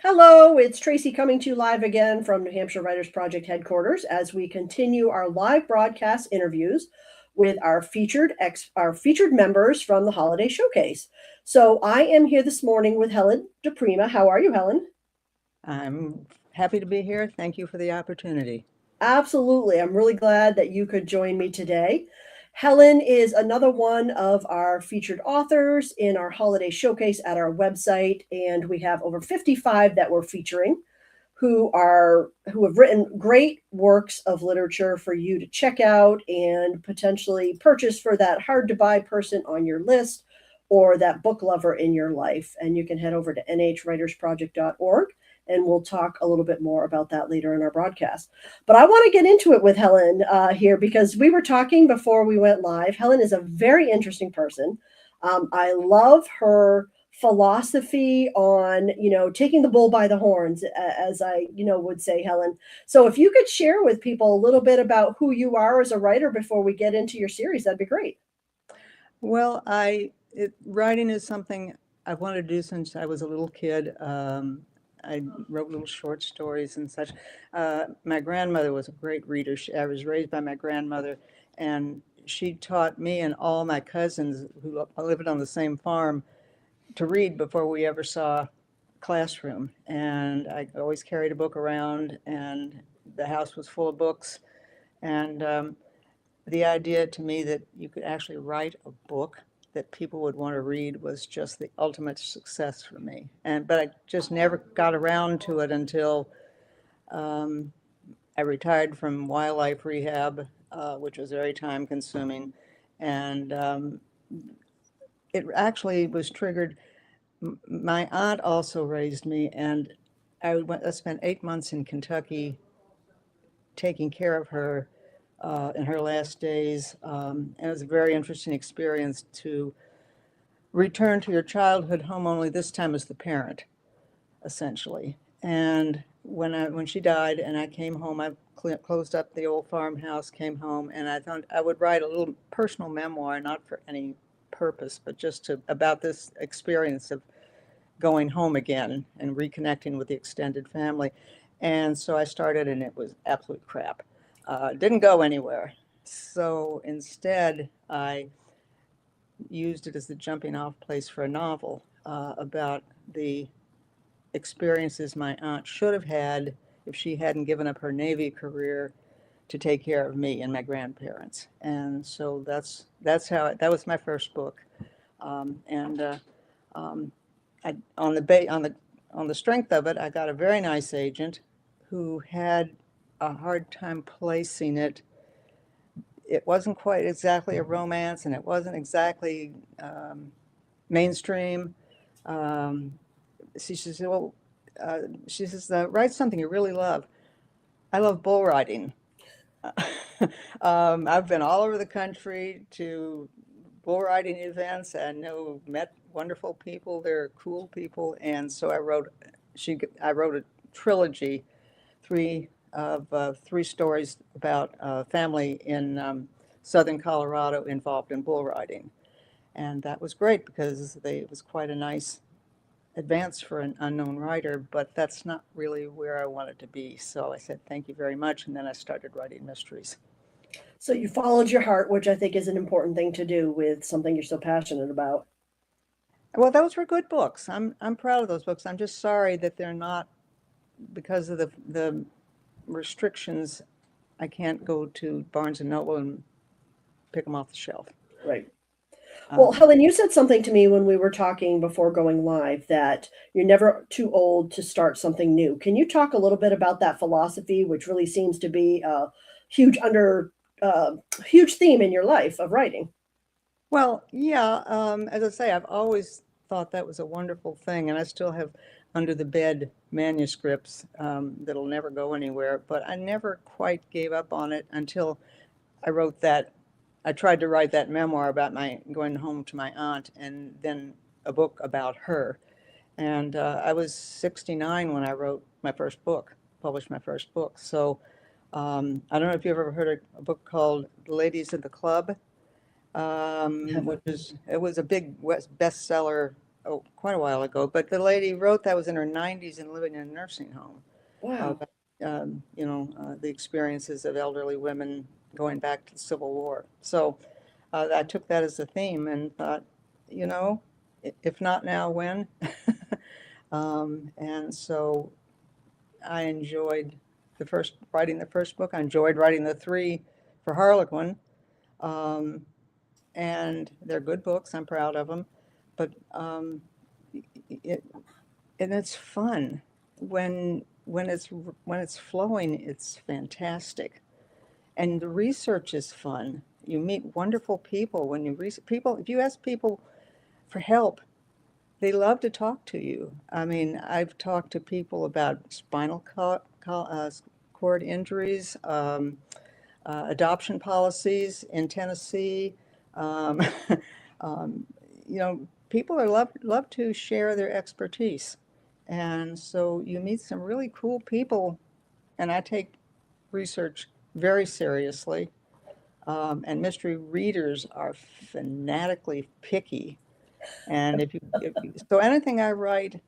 Hello, it's Tracy coming to you live again from New Hampshire Writers Project headquarters as we continue our live broadcast interviews with our featured members from the holiday showcase. So I am here this morning with Helen DePrima. How are you, Helen? I'm happy to be here. Thank you for the opportunity. Absolutely. I'm really glad that you could join me today. Helen is another one of our featured authors in our holiday showcase at our website, and we have over 55 that we're featuring who have written great works of literature for you to check out and potentially purchase for that hard to buy person on your list or that book lover in your life. And you can head over to nhwritersproject.org and we'll talk a little bit more about that later in our broadcast. But I want to get into it with Helen here because we were talking before we went live. Helen is a very interesting person. I love her philosophy on taking the bull by the horns, as I would say, Helen. So if you could share with people a little bit about who you are as a writer before we get into your series, that'd be great. Well, writing is something I've wanted to do since I was a little kid. I wrote little short stories and such. My grandmother was a great reader. I was raised by my grandmother, and she taught me and all my cousins who lived on the same farm to read before we ever saw a classroom. And I always carried a book around, and the house was full of books. And the idea to me that you could actually write a book that people would want to read was just the ultimate success for me. But I just never got around to it until um, I retired from wildlife rehab, which was very time consuming. And it actually was triggered. My aunt also raised me, and I spent 8 months in Kentucky taking care of her in her last days. And it was a very interesting experience to return to your childhood home, only this time as the parent, essentially. And when she died and I came home, I closed up the old farmhouse, came home, and I thought I would write a little personal memoir, not for any purpose, but just about this experience of going home again and reconnecting with the extended family. And so I started, and it was absolute crap. Didn't go anywhere. So instead, I used it as the jumping off place for a novel about the experiences my aunt should have had if she hadn't given up her Navy career to take care of me and my grandparents. And so that was my first book. And on the strength of it, I got a very nice agent who had a hard time placing it. It wasn't quite exactly a romance, and it wasn't exactly mainstream. Um, she says, "Well, write something you really love." I love bull riding. I've been all over the country to bull riding events and met wonderful people. They're cool people, and so I wrote a trilogy, three stories about a family in southern Colorado involved in bull riding, and that was great because it was quite a nice advance for an unknown writer, but that's not really where I wanted to be. So I said, thank you very much. And then I started writing mysteries. So you followed your heart, which I think is an important thing to do with something you're so passionate about. Well, those were good books. I'm proud of those books. I'm just sorry that they're not, because of the restrictions, I can't go to Barnes and Noble and pick them off the shelf. Right. Well, Um, Helen, you said something to me when we were talking before going live that you're never too old to start something new. Can you talk a little bit about that philosophy, which really seems to be a huge uh, huge theme in your life of writing? Well, yeah, as I say, I've always thought that was a wonderful thing, and I still have under the bed manuscripts that'll never go anywhere, but I never quite gave up on it until I wrote that. I tried to write that memoir about my going home to my aunt, and then a book about her. And I was 69 when I wrote my first book, published my first book. So I don't know if you've ever heard of a book called The Ladies of the Club, which is it was a big bestseller quite a while ago, but the lady wrote that was in her 90s and living in a nursing home. Wow. About, the experiences of elderly women going back to the Civil War. So I took that as a theme and thought, if not now, when? And so I enjoyed writing the first book. I enjoyed writing the three for Harlequin. Um, and they're good books. I'm proud of them. But it, and it's fun when it's flowing. It's fantastic, and the research is fun. You meet wonderful people when you people. If you ask people for help, they love to talk to you. I mean, I've talked to people about cord injuries, adoption policies in Tennessee. Um, um, People love to share their expertise, and so you meet some really cool people. And I take research very seriously. And mystery readers are fanatically picky. And so anything I write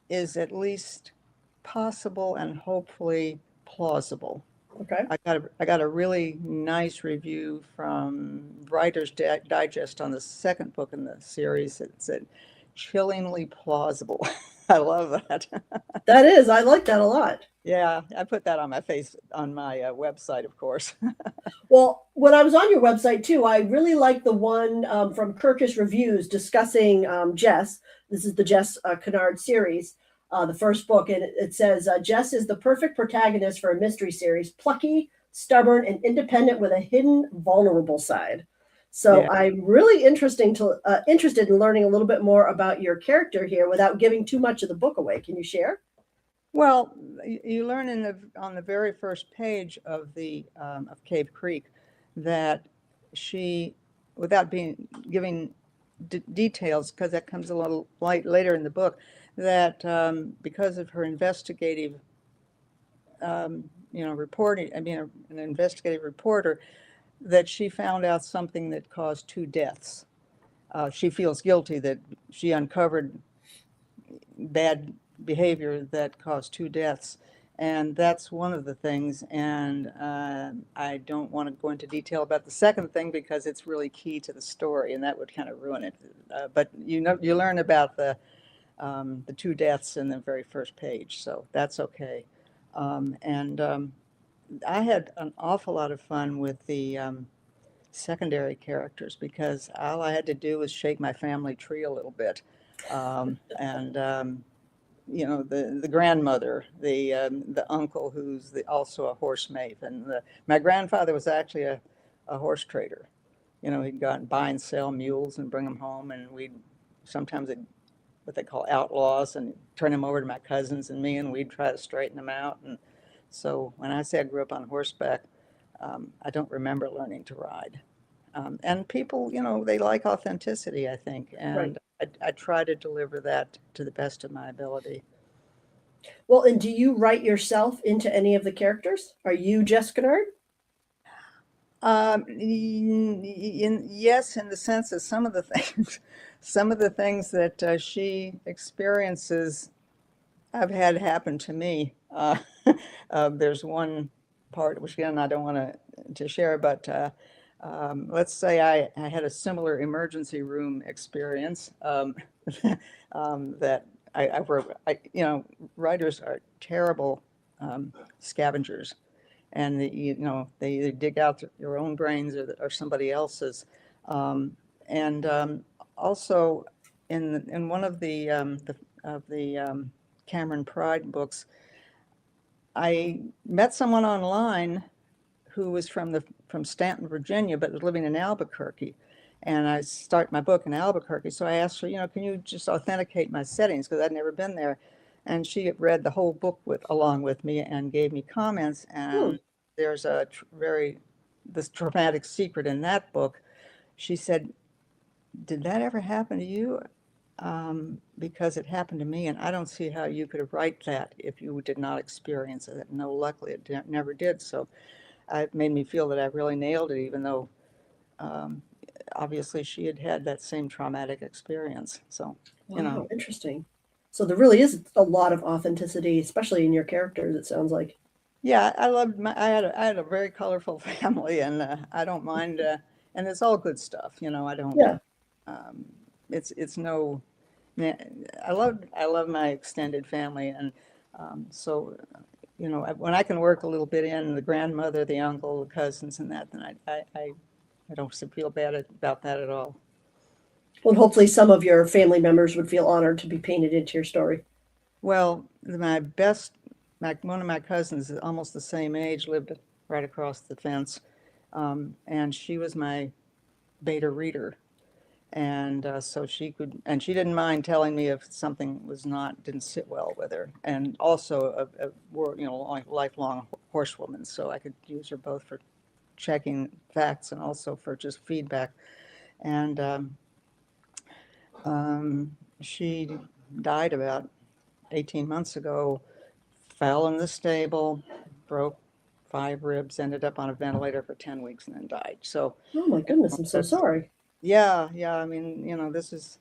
is at least possible and hopefully plausible. Okay. I got a really nice review from Writer's Digest on the second book in the series. It said, chillingly plausible. I love that. That is, I like that a lot. Yeah, I put that on my website, of course. Well, when I was on your website too, I really liked the one from Kirkus Reviews discussing Jess. This is the Jess Kennard series, the first book, and it says Jess is the perfect protagonist for a mystery series, plucky, stubborn, and independent with a hidden, vulnerable side. So Yeah. I'm really interested in learning a little bit more about your character here without giving too much of the book away. Can you share? Well, you learn on the very first page of Cave Creek that she, without giving details, because that comes a little later in the book, that because of her investigative, reporting, I mean, an investigative reporter, that she found out something that caused 2 deaths. She feels guilty that she uncovered bad behavior that caused 2 deaths. And that's one of the things. And I don't want to go into detail about the second thing because it's really key to the story, and that would kind of ruin it. But you learn about the 2 deaths in the very first page, so that's okay. And I had an awful lot of fun with the secondary characters because all I had to do was shake my family tree a little bit. And the grandmother, the uncle who's also a horse maven. My grandfather was actually a horse trader. He'd go out and buy and sell mules and bring them home, and we'd sometimes what they call outlaws and turn them over to my cousins and me, and we'd try to straighten them out. And so when I say I grew up on horseback, I don't remember learning to ride. And people, they like authenticity, I think, Right. and I try to deliver that to the best of my ability. Well, and do you write yourself into any of the characters? Are you Jess Kennard? Yes, in the sense that some of the things that she experiences, I've had happen to me. There's one part, which again I don't want to share, but let's say I had a similar emergency room experience that I wrote. Writers are terrible scavengers, and they either dig out your own brains or somebody else's. And Also, in one of the Cameron Pride books, I met someone online who was from Stanton, Virginia, but was living in Albuquerque. And I start my book in Albuquerque, so I asked her, can you just authenticate my settings because I'd never been there. And she had read the whole book along with me and gave me comments. Hmm. And there's this traumatic secret in that book. She said, "Did that ever happen to you?" Because it happened to me, and I don't see how you could write that if you did not experience it. No, luckily it never did. So it made me feel that I really nailed it, even though obviously she had had that same traumatic experience. So, you know, Wow, interesting. So there really is a lot of authenticity, especially in your characters, it sounds like. yeah, I had a very colorful family, and I don't mind, and it's all good stuff. You know, I don't. Yeah. Um, it's no. I love my extended family, and so you know, when I can work a little bit in the grandmother, the uncle, the cousins, and that, then I don't feel bad about that at all. Well, hopefully some of your family members would feel honored to be painted into your story. Well, one of my cousins is almost the same age, lived right across the fence, and she was my beta reader. And so and she didn't mind telling me if something didn't sit well with her. And also you know, like lifelong horsewoman, so I could use her both for checking facts and also for just feedback. And she died about 18 months ago, fell in the stable, broke 5 ribs, ended up on a ventilator for 10 weeks, and then died. So, Oh my goodness, I'm so that's, sorry. yeah, yeah. I mean, you know, this is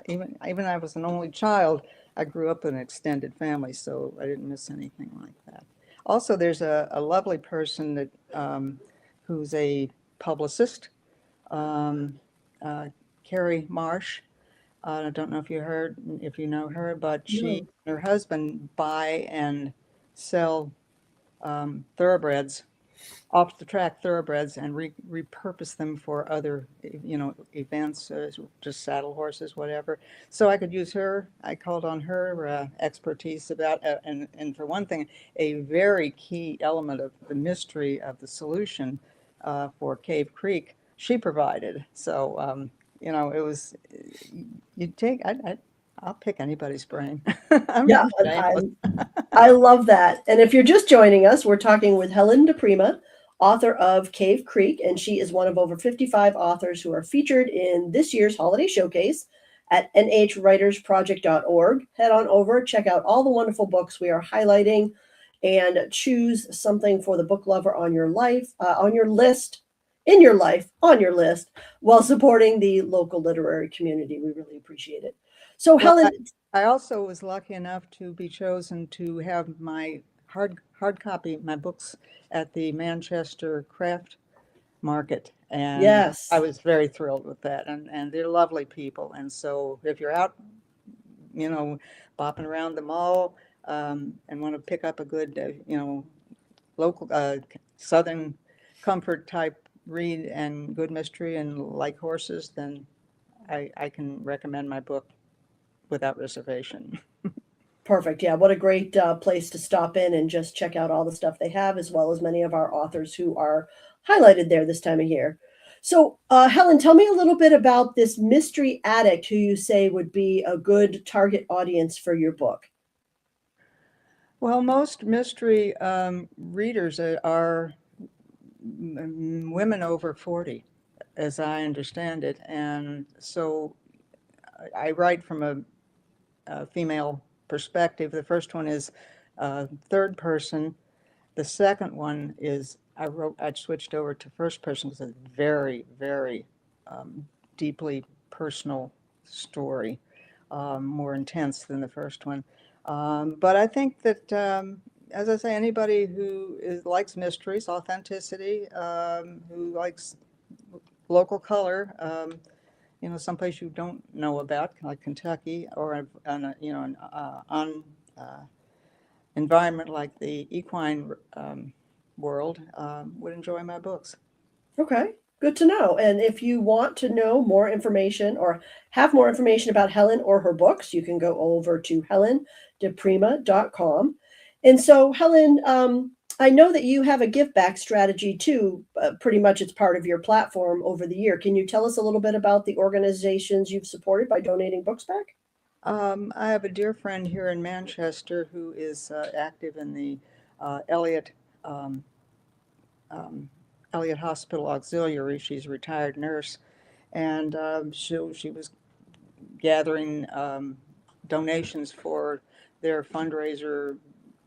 even I was an only child. I grew up in an extended family, so I didn't miss anything like that. Also, there's a lovely person that who's a publicist, um, uh, Carrie Marsh. I don't know if you know her, but she No. and her husband buy and sell thoroughbreds, off the track thoroughbreds, and repurpose them for other, you know, events, just saddle horses, whatever. So I could use her. I called on her expertise about, and for one thing, a very key element of the mystery of the solution for Cave Creek, she provided. So, you know, it was, you take, I'll pick anybody's brain. I'm Yeah, being and shameless. I love that. And if you're just joining us, we're talking with Helen DePrima, author of Cave Creek, and she is one of over 55 authors who are featured in this year's holiday showcase at nhwritersproject.org. Head on over, check out all the wonderful books we are highlighting, and choose something for the book lover on your life, on your list, in your life, on your list, while supporting the local literary community. We really appreciate it. So, Well, Helen, I also was lucky enough to be chosen to have my hard copy, my books at the Manchester Craft Market, and I yes. was very thrilled with that. And they're lovely people. And so if you're out, you know, bopping around the mall and want to pick up a good, you know, local Southern comfort type read and good mystery and like horses, then I can recommend my book without reservation. Perfect. Yeah, what a great place to stop in and just check out all the stuff they have, as well as many of our authors who are highlighted there this time of year. So, Helen, tell me a little bit about this mystery addict who you say would be a good target audience for your book. Well, most mystery readers are women over 40, as I understand it. And so I write from a female perspective. The first one is third person. The second one is I switched over to first person because it's a very, very deeply personal story, more intense than the first one. But I think that, as I say, anybody likes mysteries, authenticity, who likes local color, you know, someplace you don't know about, like Kentucky, or you know, on environment like the equine world, would enjoy my books. Okay, good to know. And if you want to know more information or have more information about Helen or her books, you can go over to helendeprima.com. And so, Helen, I know that you have a give back strategy too. Pretty much it's part of your platform over the year. Can you tell us a little bit about the organizations you've supported by donating books back? I have a dear friend here in Manchester who is active in the Elliott um, um, Elliott Hospital Auxiliary. She's a retired nurse, and she was gathering donations for their fundraiser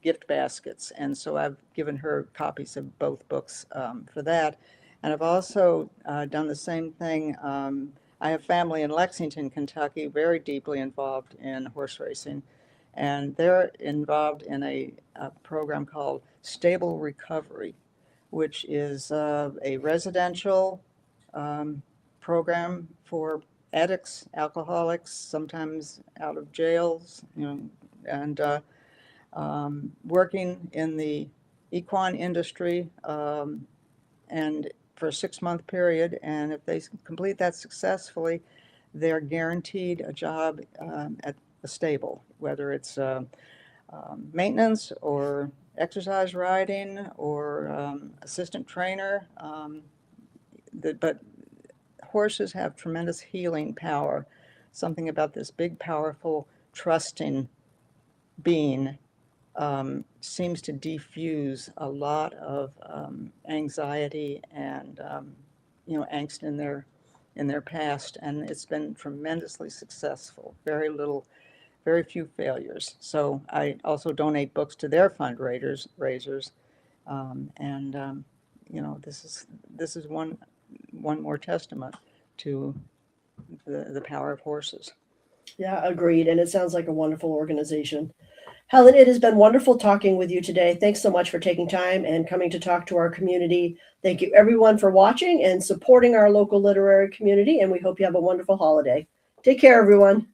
gift baskets. And so I've given her copies of both books for that. And I've also done the same thing. I have family in Lexington, Kentucky, very deeply involved in horse racing. And they're involved in a program called Stable Recovery, which is a residential program for addicts, alcoholics, sometimes out of jails, and working in the equine industry, and for a 6-month period. And if they complete that successfully, they're guaranteed a job at the stable, whether it's maintenance or exercise riding or assistant trainer. But horses have tremendous healing power. Something about this big, powerful, trusting being seems to defuse a lot of anxiety and angst in their past, and it's been tremendously successful. Very few failures. So I also donate books to their fundraisers, and this is one more testament to the power of horses. Yeah, agreed. And it sounds like a wonderful organization. Helen, it has been wonderful talking with you today. Thanks so much for taking time and coming to talk to our community. Thank you, everyone, for watching and supporting our local literary community. And we hope you have a wonderful holiday. Take care, everyone.